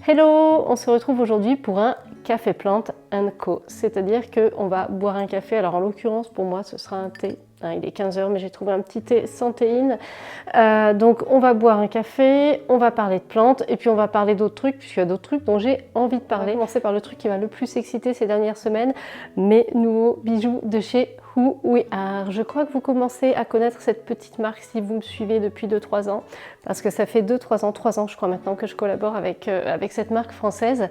Hello, on se retrouve aujourd'hui pour un café plante co, c'est-à-dire qu'on va boire un café. Alors en l'occurrence pour moi ce sera un thé, il est 15h mais j'ai trouvé un petit thé sans théine. Donc on va boire un café, on va parler de plantes et puis on va parler d'autres trucs puisqu'il y a d'autres trucs dont j'ai envie de parler. On va commencer par le truc qui m'a le plus excité ces dernières semaines, mes nouveaux bijoux de chez Who We Are. Je crois que vous commencez à connaître cette petite marque si vous me suivez depuis 2-3 ans, parce que ça fait 2-3 ans, 3 ans je crois maintenant que je collabore avec cette marque française.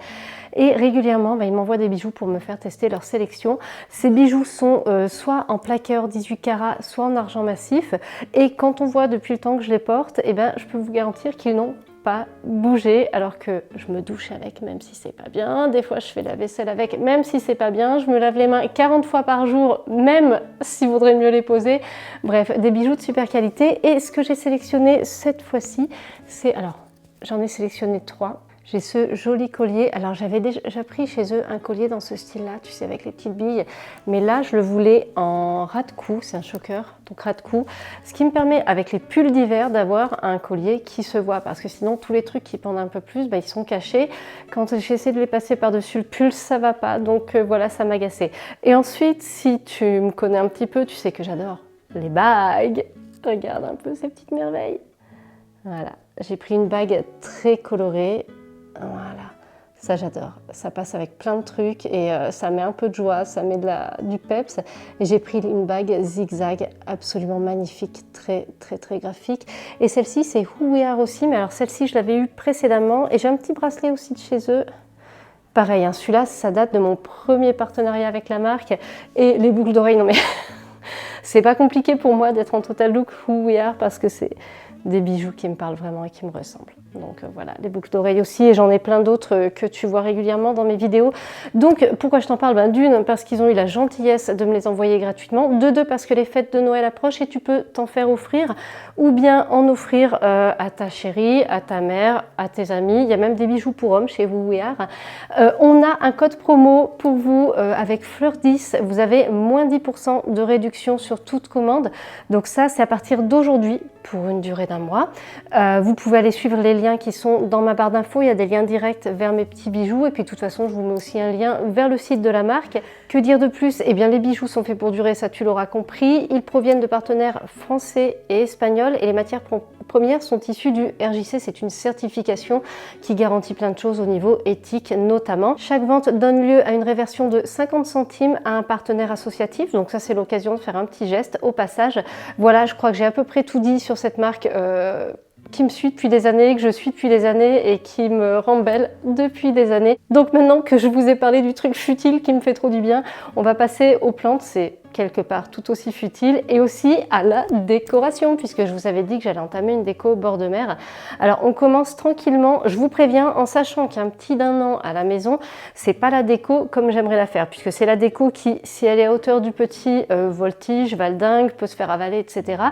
Et régulièrement, ils m'envoient des bijoux pour me faire tester leur sélection. Ces bijoux sont soit en plaqueur 18 carats, soit en argent massif. Et quand on voit depuis le temps que je les porte, je peux vous garantir qu'ils n'ont pas bougé, alors que je me douche avec, même si c'est pas bien. Des fois, je fais la vaisselle avec, même si c'est pas bien. Je me lave les mains 40 fois par jour, même s'il vaudrait mieux les poser. Bref, des bijoux de super qualité. Et ce que j'ai sélectionné cette fois-ci, c'est... Alors, j'en ai sélectionné 3. J'ai ce joli collier. Alors j'avais déjà pris chez eux un collier dans ce style-là, tu sais, avec les petites billes. Mais là, je le voulais en ras de cou, c'est un choker, donc ras de cou. Ce qui me permet, avec les pulls d'hiver, d'avoir un collier qui se voit. Parce que sinon, tous les trucs qui pendent un peu plus, ils sont cachés. Quand j'essaie de les passer par-dessus le pull, ça va pas. Donc voilà, ça m'a agacé. Et ensuite, si tu me connais un petit peu, tu sais que j'adore les bagues. Regarde un peu ces petites merveilles. Voilà, j'ai pris une bague très colorée. Voilà, ça j'adore, ça passe avec plein de trucs et ça met un peu de joie, ça met du peps. Et j'ai pris une bague zigzag absolument magnifique, très graphique. Et celle-ci c'est Who We Are aussi, mais alors celle-ci je l'avais eue précédemment et j'ai un petit bracelet aussi de chez eux. Pareil, celui-là ça date de mon premier partenariat avec la marque. Et les boucles d'oreilles, non mais c'est pas compliqué pour moi d'être en total look Who We Are parce que c'est des bijoux qui me parlent vraiment et qui me ressemblent. Donc voilà, les boucles d'oreilles aussi, et j'en ai plein d'autres que tu vois régulièrement dans mes vidéos. Donc pourquoi je t'en parle? D'une, parce qu'ils ont eu la gentillesse de me les envoyer gratuitement. De deux, parce que les fêtes de Noël approchent et tu peux t'en faire offrir, ou bien en offrir à ta chérie, à ta mère, à tes amis. Il y a même des bijoux pour hommes chez Who We Are. On a un code promo pour vous avec Fleur10. Vous avez moins 10% de réduction sur toute commande. Donc ça, c'est à partir d'aujourd'hui pour une durée d'un mois. Vous pouvez aller suivre les liens qui sont dans ma barre d'infos. Il y a des liens directs vers mes petits bijoux. Et puis de toute façon, je vous mets aussi un lien vers le site de la marque. Que dire de plus? Eh bien, les bijoux sont faits pour durer, ça tu l'auras compris. Ils proviennent de partenaires français et espagnols. Et les matières premières sont issues du RJC. C'est une certification qui garantit plein de choses au niveau éthique notamment. Chaque vente donne lieu à une réversion de 50 centimes à un partenaire associatif. Donc ça, c'est l'occasion de faire un petit geste au passage. Voilà, je crois que j'ai à peu près tout dit sur cette marque qui me suit depuis des années, que je suis depuis des années et qui me rend belle depuis des années. Donc maintenant que je vous ai parlé du truc futile qui me fait trop du bien, on va passer aux plantes. C'est quelque part tout aussi futile, et aussi à la décoration, puisque je vous avais dit que j'allais entamer une déco au bord de mer. Alors on commence tranquillement, je vous préviens, en sachant qu'un petit d'1 an à la maison, c'est pas la déco comme j'aimerais la faire, puisque c'est la déco qui, si elle est à hauteur du petit, voltige, valdingue, peut se faire avaler, etc.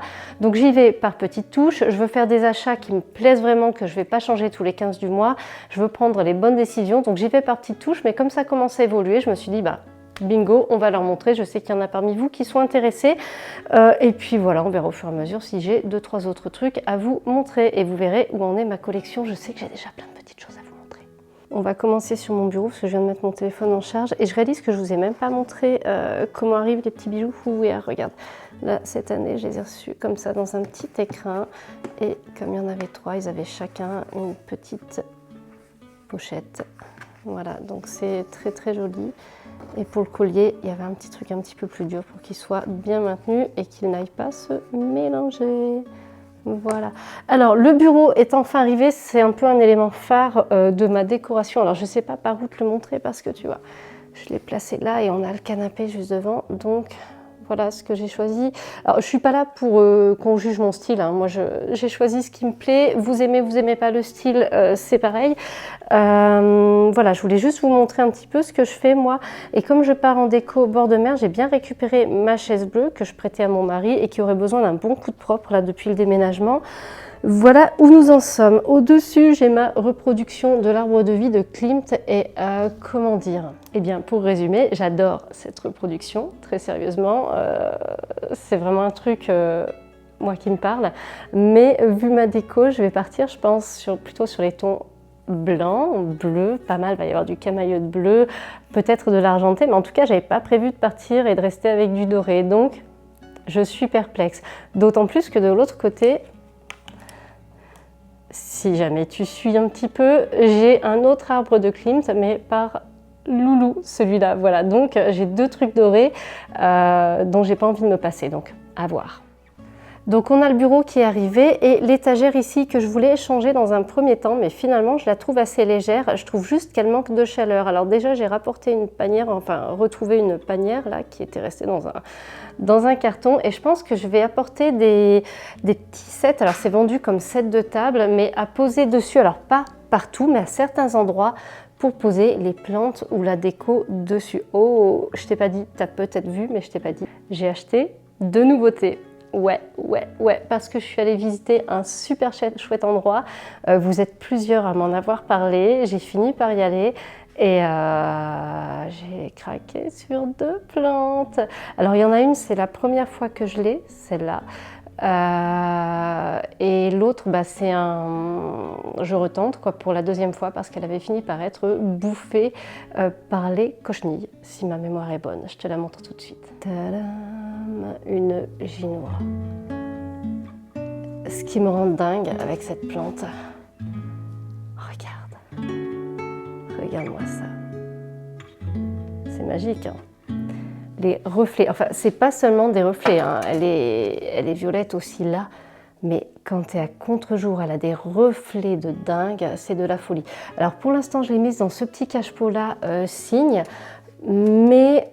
Donc j'y vais par petites touches. Je veux faire des achats qui me plaisent vraiment, que je vais pas changer tous les 15 du mois. Je veux prendre les bonnes décisions, donc j'y vais par petites touches, mais comme ça commence à évoluer, je me suis dit, bingo, on va leur montrer. Je sais qu'il y en a parmi vous qui sont intéressés. Et puis voilà, on verra au fur et à mesure si j'ai 2-3 autres trucs à vous montrer. Et vous verrez où en est ma collection. Je sais que j'ai déjà plein de petites choses à vous montrer. On va commencer sur mon bureau parce que je viens de mettre mon téléphone en charge. Et je réalise que je vous ai même pas montré comment arrivent les petits bijoux Who We Are. Regarde, là, cette année, je les ai reçus comme ça dans un petit écrin. Et comme il y en avait 3, ils avaient chacun une petite pochette. Voilà, donc c'est très joli. Et pour le collier, il y avait un petit truc un petit peu plus dur pour qu'il soit bien maintenu et qu'il n'aille pas se mélanger. Voilà. Alors, le bureau est enfin arrivé. C'est un peu un élément phare de ma décoration. Alors, je ne sais pas par où te le montrer parce que tu vois, je l'ai placé là et on a le canapé juste devant. Donc, voilà ce que j'ai choisi. Alors, je ne suis pas là pour qu'on juge mon style. Moi, j'ai choisi ce qui me plaît. Vous aimez pas le style, c'est pareil. Voilà, je voulais juste vous montrer un petit peu ce que je fais moi. Et comme je pars en déco au bord de mer, j'ai bien récupéré ma chaise bleue que je prêtais à mon mari et qui aurait besoin d'un bon coup de propre là depuis le déménagement. Voilà où nous en sommes. Au-dessus, j'ai ma reproduction de l'arbre de vie de Klimt et comment dire? Eh bien, pour résumer, j'adore cette reproduction, très sérieusement. C'est vraiment un truc moi qui me parle. Mais vu ma déco, je vais partir, je pense, plutôt sur les tons blanc, bleu, pas mal, il va y avoir du camaïeu de bleu, peut-être de l'argenté, mais en tout cas, j'avais pas prévu de partir et de rester avec du doré, donc je suis perplexe. D'autant plus que de l'autre côté, si jamais tu suis un petit peu, j'ai un autre arbre de Klimt, mais par loulou, celui-là, voilà. Donc j'ai 2 trucs dorés dont j'ai pas envie de me passer, donc à voir. Donc on a le bureau qui est arrivé et l'étagère ici que je voulais changer dans un premier temps, mais finalement je la trouve assez légère. Je trouve juste qu'elle manque de chaleur. Alors déjà j'ai rapporté une panière, enfin retrouvé une panière là qui était restée dans un carton et je pense que je vais apporter des petits sets. Alors c'est vendu comme set de table, mais à poser dessus. Alors pas partout, mais à certains endroits pour poser les plantes ou la déco dessus. Oh, je t'ai pas dit, tu as peut-être vu, mais je t'ai pas dit. J'ai acheté 2 nouveautés. Ouais, parce que je suis allée visiter un super chouette endroit. Vous êtes plusieurs à m'en avoir parlé. J'ai fini par y aller et j'ai craqué sur 2 plantes. Alors il y en a une, c'est la première fois que je l'ai, celle-là. Et l'autre, c'est je retente pour la 2e fois parce qu'elle avait fini par être bouffée par les cochenilles, si ma mémoire est bonne. Je te la montre tout de suite. Tadam, une ginois. Ce qui me rend dingue avec cette plante, regarde-moi ça. C'est magique, hein. Les reflets, enfin c'est pas seulement des reflets, hein. Elle est violette aussi là, mais quand tu es à contre-jour, elle a des reflets de dingue, c'est de la folie. Alors pour l'instant je l'ai mise dans ce petit cache-pot là, cygne, mais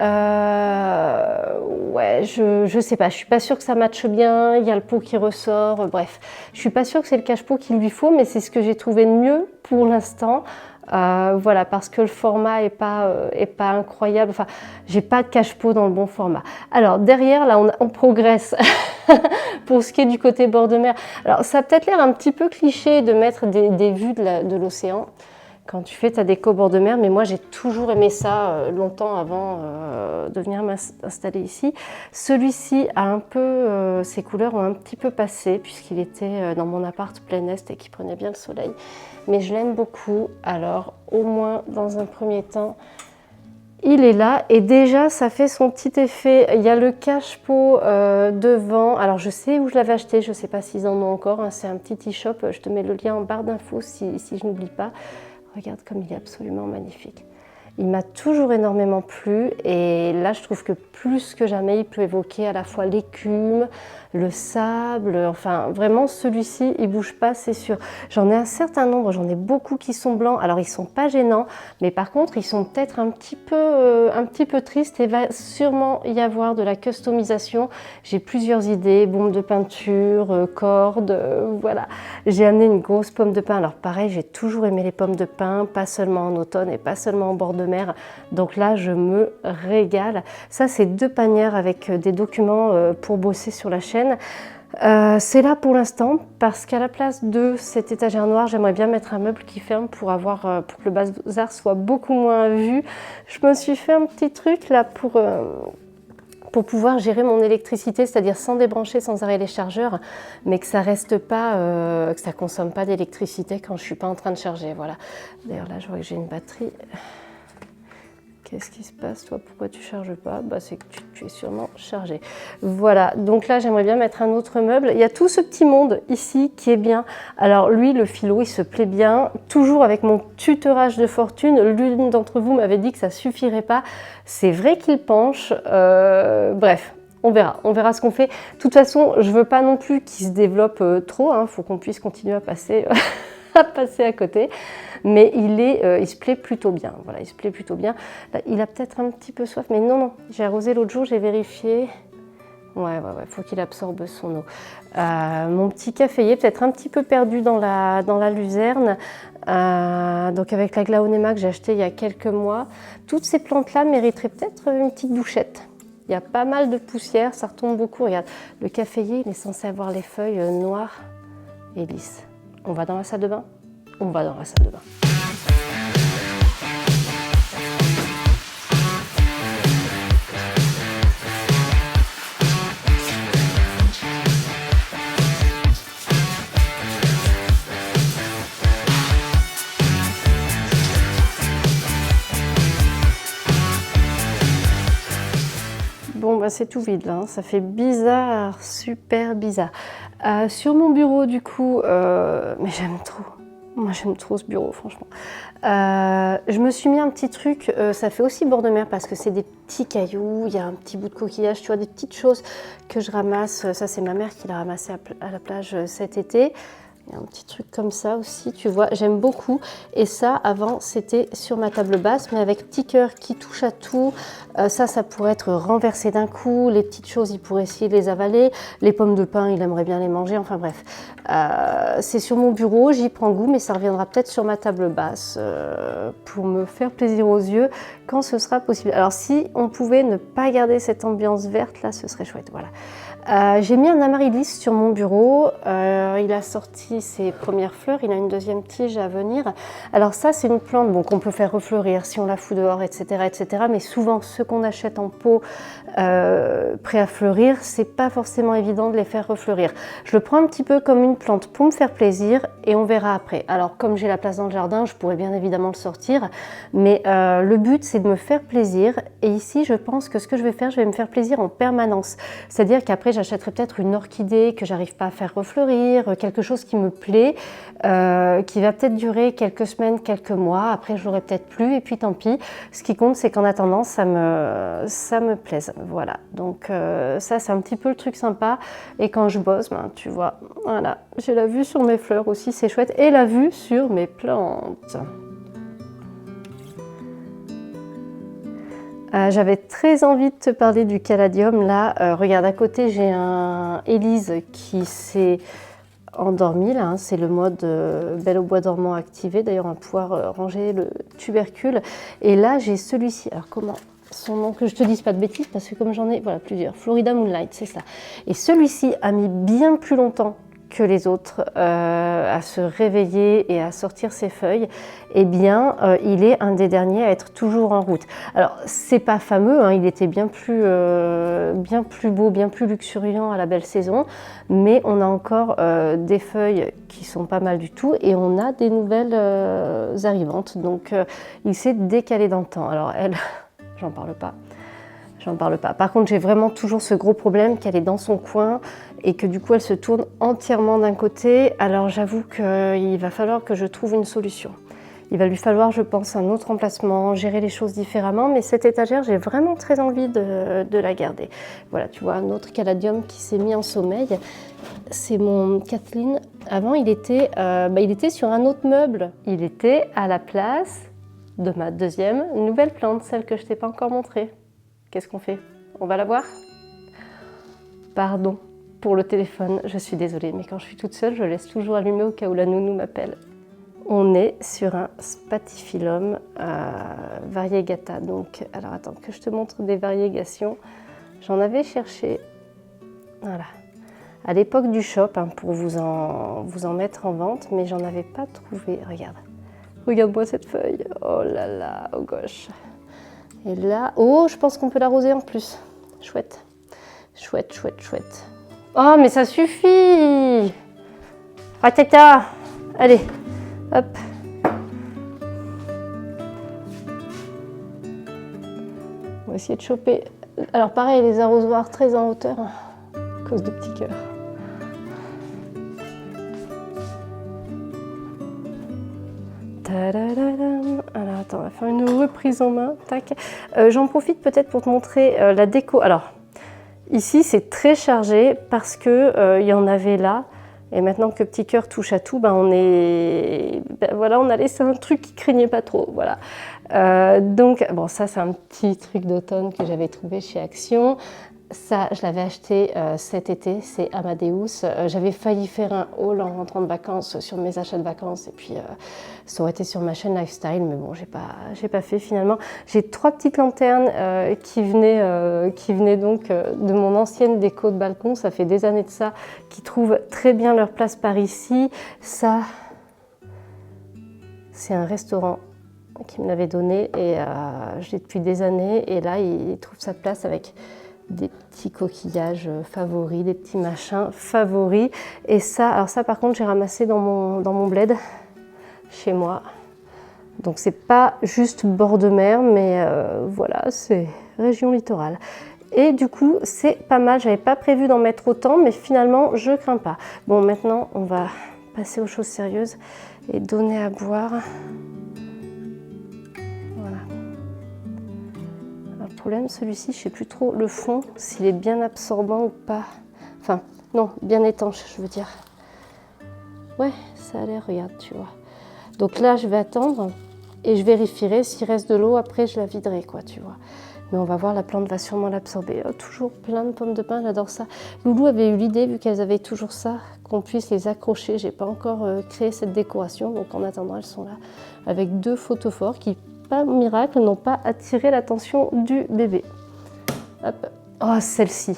ouais, je sais pas, je suis pas sûre que ça matche bien, il y a le pot qui ressort, bref. Je suis pas sûre que c'est le cache-pot qu'il lui faut, mais c'est ce que j'ai trouvé de mieux pour l'instant. Voilà, parce que le format est pas incroyable. Enfin, j'ai pas de cache-pot dans le bon format. Alors derrière, là, on progresse pour ce qui est du côté bord de mer. Alors ça a peut-être l'air un petit peu cliché de mettre des vues de l'océan quand tu fais ta déco bord de mer, mais moi j'ai toujours aimé ça longtemps avant de venir m'installer ici. Celui-ci a un peu, ses couleurs ont un petit peu passé puisqu'il était dans mon appart plein est et qui prenait bien le soleil. Mais je l'aime beaucoup, alors au moins dans un premier temps, il est là et déjà ça fait son petit effet. Il y a le cache-pot devant, alors je sais où je l'avais acheté, je ne sais pas s'ils en ont encore, hein. C'est un petit e-shop, je te mets le lien en barre d'infos si je n'oublie pas. Regarde comme il est absolument magnifique. Il m'a toujours énormément plu et là je trouve que plus que jamais il peut évoquer à la fois l'écume, le sable, enfin vraiment celui-ci il bouge pas, c'est sûr. J'en ai un certain nombre, j'en ai beaucoup qui sont blancs, alors ils sont pas gênants, mais par contre ils sont peut-être un petit peu tristes et va sûrement y avoir de la customisation. J'ai plusieurs idées, bombes de peinture, cordes, voilà. J'ai amené une grosse pomme de pin, alors pareil j'ai toujours aimé les pommes de pin, pas seulement en automne et pas seulement en bord de mer, donc là je me régale. Ça c'est 2 panières avec des documents pour bosser sur la chaîne. C'est là pour l'instant parce qu'à la place de cette étagère noire, j'aimerais bien mettre un meuble qui ferme pour que le bazar soit beaucoup moins vu. Je me suis fait un petit truc là pour pouvoir gérer mon électricité, c'est-à-dire sans débrancher sans arrêt les chargeurs, mais que ça reste pas, que ça consomme pas d'électricité quand je suis pas en train de charger. Voilà. D'ailleurs là, je vois que j'ai une batterie. Qu'est-ce qui se passe, toi? Pourquoi tu ne charges pas? C'est que tu es sûrement chargé. Voilà, donc là, j'aimerais bien mettre un autre meuble. Il y a tout ce petit monde ici qui est bien. Alors lui, le philo, il se plaît bien. Toujours avec mon tutorage de fortune, l'une d'entre vous m'avait dit que ça ne suffirait pas. C'est vrai qu'il penche. Bref. On verra ce qu'on fait. De toute façon, je ne veux pas non plus qu'il se développe trop. Il faut qu'on puisse continuer à passer à côté. Mais il se plaît plutôt bien. Voilà, il se plaît plutôt bien. Là, il a peut-être un petit peu soif, mais non, j'ai arrosé l'autre jour, j'ai vérifié. Ouais, faut qu'il absorbe son eau. Mon petit caféier, peut-être un petit peu perdu dans la luzerne. Donc avec la Glaonema que j'ai acheté il y a quelques mois. Toutes ces plantes-là mériteraient peut-être une petite douchette. Il y a pas mal de poussière, ça retombe beaucoup. Regarde, le caféier, il est censé avoir les feuilles noires et lisses. On va dans la salle de bain? On va dans la salle de bain. bah, c'est tout vide là, hein. Ça fait bizarre, super bizarre. Sur mon bureau du coup, mais j'aime trop. Moi j'aime trop ce bureau franchement. Je me suis mis un petit truc, ça fait aussi bord de mer parce que c'est des petits cailloux, il y a un petit bout de coquillage, tu vois, des petites choses que je ramasse. Ça c'est ma mère qui l'a ramassé à la plage cet été. Il y a un petit truc comme ça aussi, tu vois, j'aime beaucoup. Et ça, avant, c'était sur ma table basse, mais avec petit cœur qui touche à tout. Ça pourrait être renversé d'un coup. Les petites choses, il pourrait essayer de les avaler. Les pommes de pin, il aimerait bien les manger. Enfin bref, c'est sur mon bureau, j'y prends goût, mais ça reviendra peut-être sur ma table basse pour me faire plaisir aux yeux quand ce sera possible. Alors si on pouvait ne pas garder cette ambiance verte, là, ce serait chouette, voilà. J'ai mis un amaryllis sur mon bureau, il a sorti ses premières fleurs, il a une deuxième tige à venir. Alors ça c'est une plante bon, qu'on peut faire refleurir si on la fout dehors, etc. etc. mais souvent ceux qu'on achète en pot prêts à fleurir, c'est pas forcément évident de les faire refleurir. Je le prends un petit peu comme une plante pour me faire plaisir et on verra après. Alors comme j'ai la place dans le jardin, je pourrais bien évidemment le sortir, mais le but c'est de me faire plaisir et ici je pense que ce que je vais faire, je vais me faire plaisir en permanence. C'est-à-dire qu'après j'achèterai peut-être une orchidée que j'arrive pas à faire refleurir, quelque chose qui me plaît, qui va peut-être durer quelques semaines, quelques mois, après je l'aurai peut-être plus et puis tant pis. Ce qui compte c'est qu'en attendant ça me plaise, voilà. Donc ça c'est un petit peu le truc sympa et quand je bosse, ben, tu vois, voilà, j'ai la vue sur mes fleurs aussi, c'est chouette, et la vue sur mes plantes. J'avais très envie de te parler du caladium. Là, regarde, à côté, j'ai un Élise qui s'est endormi. Là, hein, c'est le mode Belle au bois dormant activé. D'ailleurs, on va pouvoir ranger le tubercule. Et là, j'ai celui-ci. Alors, comment son nom, que je te dise pas de bêtises, parce que comme j'en ai voilà, plusieurs. Florida Moonlight, c'est ça. Et celui-ci a mis bien plus longtemps que les autres à se réveiller et à sortir ses feuilles, eh bien il est un des derniers à être toujours en route. Alors c'est pas fameux, hein, il était bien plus beau, bien plus luxuriant à la belle saison, mais on a encore des feuilles qui sont pas mal du tout et on a des nouvelles arrivantes, donc il s'est décalé dans le temps. Alors elle, j'en parle pas. J'en parle pas. Par contre, j'ai vraiment toujours ce gros problème qu'elle est dans son coin et que du coup, elle se tourne entièrement d'un côté. Alors, j'avoue qu'il va falloir que je trouve une solution. Il va lui falloir, je pense, un autre emplacement, gérer les choses différemment. Mais cette étagère, j'ai vraiment très envie de la garder. Voilà, tu vois, un autre caladium qui s'est mis en sommeil. C'est mon Kathleen. Avant, il était sur un autre meuble. Il était à la place de ma deuxième nouvelle plante, celle que je t'ai pas encore montrée. Qu'est-ce qu'on fait? On va la voir? Pardon pour le téléphone, je suis désolée, mais quand je suis toute seule, je laisse toujours allumé au cas où la nounou m'appelle. On est sur un Spathiphyllum variegata. Donc, alors attends que je te montre des variégations. J'en avais cherché, voilà, à l'époque du shop, hein, pour vous en mettre en vente, mais j'en avais pas trouvé. Regarde, regarde-moi cette feuille. Oh là là, au gauche. Et là, oh, je pense qu'on peut l'arroser en plus. Chouette, chouette, chouette, chouette. Oh, mais ça suffit! Ratata! Allez, hop. On va essayer de choper. Alors pareil, les arrosoirs très en hauteur, hein, à cause de petits cœurs. Alors attends, on va faire une reprise en main. Tac. J'en profite peut-être pour te montrer la déco. Alors ici c'est très chargé parce que il y en avait là et maintenant que Petit Cœur touche à tout, ben voilà, on a laissé un truc qui craignait pas trop. Voilà. Donc bon, ça c'est un petit truc d'automne que j'avais trouvé chez Action. Ça, je l'avais acheté cet été, c'est Amadeus. J'avais failli faire un haul en rentrant de vacances sur mes achats de vacances et puis ça aurait été sur ma chaîne Lifestyle, mais bon, j'ai pas fait finalement. J'ai 3 petites lanternes qui venaient donc de mon ancienne déco de balcon. Ça fait des années de ça, qui trouvent très bien leur place par ici. Ça, c'est un restaurant qui me l'avait donné et je l'ai depuis des années. Et là, il trouve sa place avec des petits coquillages favoris, des petits machins favoris. Et ça, alors ça par contre j'ai ramassé dans mon bled chez moi. Donc c'est pas juste bord de mer, mais voilà, c'est région littorale. Et du coup, c'est pas mal. J'avais pas prévu d'en mettre autant, mais finalement, je crains pas. Bon, maintenant, on va passer aux choses sérieuses et donner à boire. Voilà. Alors, le problème, celui-ci, je sais plus trop le fond, s'il est bien absorbant ou pas. Enfin, non, bien étanche, je veux dire. Ouais, ça a l'air, regarde, tu vois. Donc là, je vais attendre et je vérifierai s'il reste de l'eau. Après, je la viderai, quoi, tu vois. Mais on va voir, la plante va sûrement l'absorber. Oh, toujours plein de pommes de pin, j'adore ça. Loulou avait eu l'idée, vu qu'elles avaient toujours ça, qu'on puisse les accrocher. J'ai pas encore créé cette décoration, donc en attendant, elles sont là. Avec 2 photophores qui, pas miracle, n'ont pas attiré l'attention du bébé. Hop. Oh, celle-ci.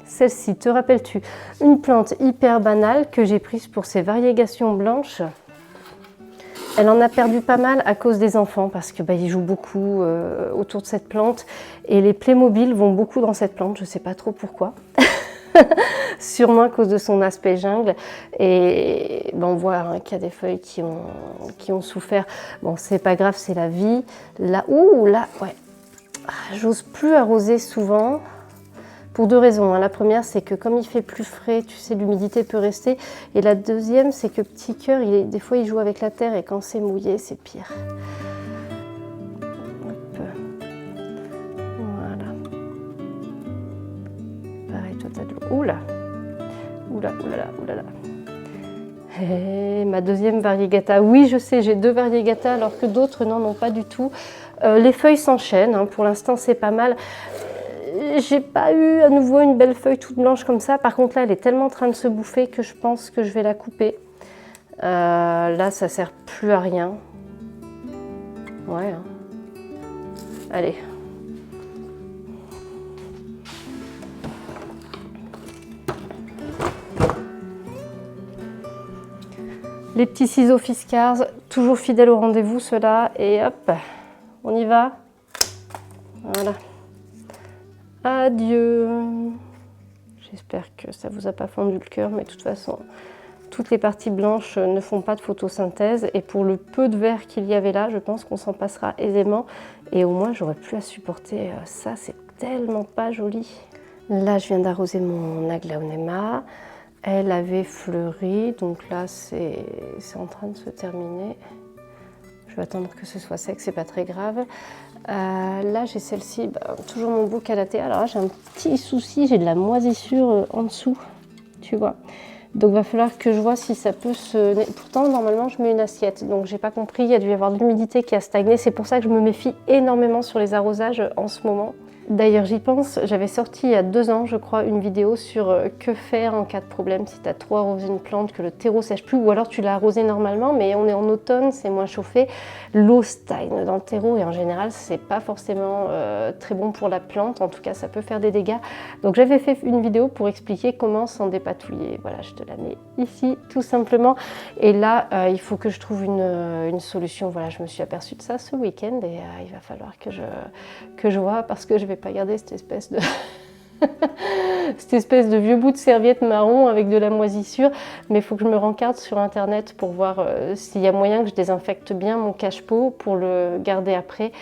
Celle-ci, te rappelles-tu? Une plante hyper banale que j'ai prise pour ses variégations blanches. Elle en a perdu pas mal à cause des enfants parce que ils jouent beaucoup autour de cette plante et les Playmobil vont beaucoup dans cette plante, je ne sais pas trop pourquoi. Sûrement à cause de son aspect jungle et on voit hein, qu'il y a des feuilles qui ont souffert. Bon, c'est pas grave, c'est la vie. Là, ouais. J'ose plus arroser souvent. Pour 2 raisons. La première, c'est que comme il fait plus frais, tu sais, l'humidité peut rester. Et la deuxième, c'est que Petit Cœur, des fois, il joue avec la terre et quand c'est mouillé, c'est pire. Hop. Voilà. Pareil, toi, t'as de l'eau. Oula. Oulala. Et ma deuxième variegata. Oui, je sais, j'ai 2 variegata alors que d'autres n'en ont pas du tout. Les feuilles s'enchaînent. Hein. Pour l'instant, c'est pas mal. J'ai pas eu à nouveau une belle feuille toute blanche comme ça. Par contre, là, elle est tellement en train de se bouffer que je pense que je vais la couper. Là, ça sert plus à rien. Ouais. Hein. Allez. Les petits ciseaux Fiskars, toujours fidèles au rendez-vous, ceux-là. Et hop, on y va. Voilà. Adieu. J'espère que ça vous a pas fendu le cœur, mais de toute façon, toutes les parties blanches ne font pas de photosynthèse. Et pour le peu de vert qu'il y avait là, je pense qu'on s'en passera aisément. Et au moins, j'aurais plus à supporter ça. C'est tellement pas joli. Là, je viens d'arroser mon aglaonema. Elle avait fleuri, donc là, c'est en train de se terminer. Je vais attendre que ce soit sec, c'est pas très grave. Là, j'ai celle-ci, toujours mon beau calathée. Alors là, j'ai un petit souci, j'ai de la moisissure en dessous, tu vois. Donc, il va falloir que je vois si ça peut se... Pourtant, normalement, je mets une assiette, donc j'ai pas compris. Il y a dû y avoir de l'humidité qui a stagné. C'est pour ça que je me méfie énormément sur les arrosages en ce moment. D'ailleurs, j'y pense, j'avais sorti il y a 2 ans, je crois, une vidéo sur que faire en cas de problème si tu as trop arrosé une plante, que le terreau sèche plus, ou alors tu l'as arrosé normalement, mais on est en automne, c'est moins chauffé, l'eau stagne dans le terreau et en général, c'est pas forcément très bon pour la plante, en tout cas, ça peut faire des dégâts. Donc, j'avais fait une vidéo pour expliquer comment s'en dépatouiller. Voilà, je te la mets ici, tout simplement. Et là, il faut que je trouve une solution. Voilà, je me suis aperçue de ça ce week-end et il va falloir que je vois parce que je vais pas garder cette espèce de cette espèce de vieux bout de serviette marron avec de la moisissure, mais il faut que je me rencarde sur internet pour voir s'il y a moyen que je désinfecte bien mon cache-pot pour le garder après.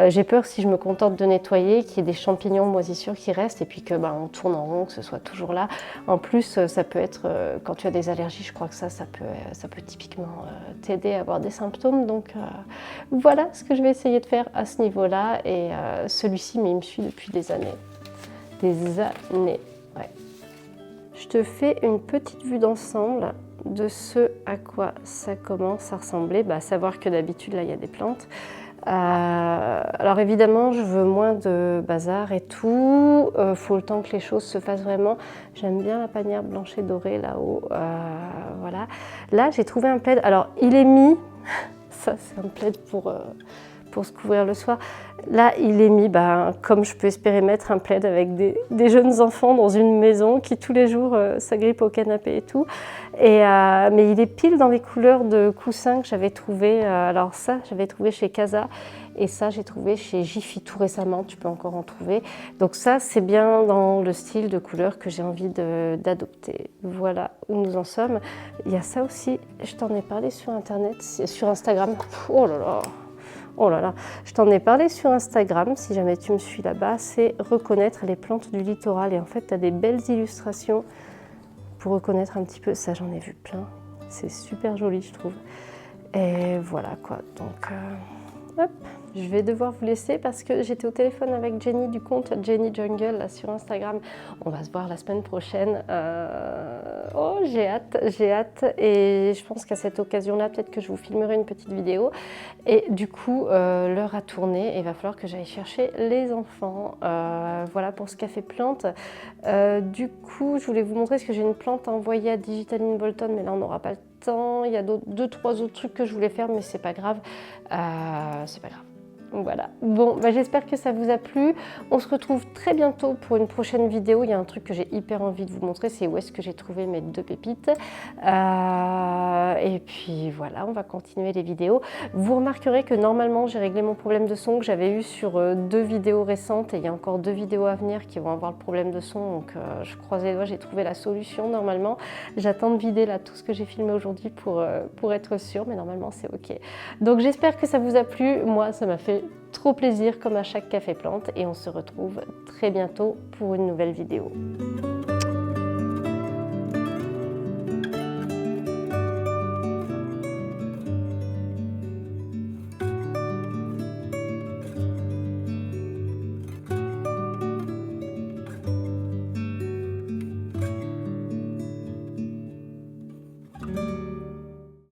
J'ai peur si je me contente de nettoyer qu'il y ait des champignons moisissures qui restent et puis que on tourne en rond, que ce soit toujours là. En plus, ça peut être quand tu as des allergies, je crois que ça peut typiquement t'aider à avoir des symptômes. Donc voilà ce que je vais essayer de faire à ce niveau-là et celui-ci, mais il me suit depuis des années. Des années, ouais. Je te fais une petite vue d'ensemble de ce à quoi ça commence à ressembler. À savoir que d'habitude, là, il y a des plantes. Alors évidemment, je veux moins de bazar et tout. Faut le temps que les choses se fassent vraiment. J'aime bien la panière blanche et dorée là-haut. Voilà. Là, j'ai trouvé un plaid. Alors, il est mis. Ça, c'est un plaid pour se couvrir le soir. Là, il est mis, comme je peux espérer mettre un plaid avec des jeunes enfants dans une maison qui tous les jours s'agrippent au canapé et tout. Mais il est pile dans les couleurs de coussins que j'avais trouvé. Alors ça, j'avais trouvé chez Casa et ça, j'ai trouvé chez Jiffy tout récemment. Tu peux encore en trouver. Donc ça, c'est bien dans le style de couleur que j'ai envie d'adopter. Voilà où nous en sommes. Il y a ça aussi, je t'en ai parlé sur Internet, sur Instagram. Oh là là! Oh là là, je t'en ai parlé sur Instagram, si jamais tu me suis là-bas, c'est reconnaître les plantes du littoral. Et en fait, tu as des belles illustrations pour reconnaître un petit peu. Ça, j'en ai vu plein. C'est super joli, je trouve. Et voilà quoi, donc hop. Je vais devoir vous laisser parce que j'étais au téléphone avec Jenny du compte Jenny Jungle là, sur Instagram. On va se voir la semaine prochaine. Oh, j'ai hâte. Et je pense qu'à cette occasion-là, peut-être que je vous filmerai une petite vidéo. Et du coup, l'heure a tourné et il va falloir que j'aille chercher les enfants. Voilà pour ce café plante. Du coup, je voulais vous montrer ce que j'ai une plante à envoyer à Digital in Bolton, mais là on n'aura pas le temps. Il y a deux, trois autres trucs que je voulais faire, mais c'est pas grave. C'est pas grave. Voilà, bon, bah, j'espère que ça vous a plu. On se retrouve très bientôt pour une prochaine vidéo. Il y a un truc que j'ai hyper envie de vous montrer, c'est où est-ce que j'ai trouvé mes 2 pépites. Et puis voilà, on va continuer les vidéos. Vous remarquerez que normalement, j'ai réglé mon problème de son que j'avais eu sur 2 vidéos récentes. Et il y a encore 2 vidéos à venir qui vont avoir le problème de son. Donc je croise les doigts, j'ai trouvé la solution normalement. J'attends de vider là tout ce que j'ai filmé aujourd'hui pour être sûre, mais normalement c'est ok. Donc j'espère que ça vous a plu. Moi, ça m'a fait trop plaisir comme à chaque café plante et on se retrouve très bientôt pour une nouvelle vidéo.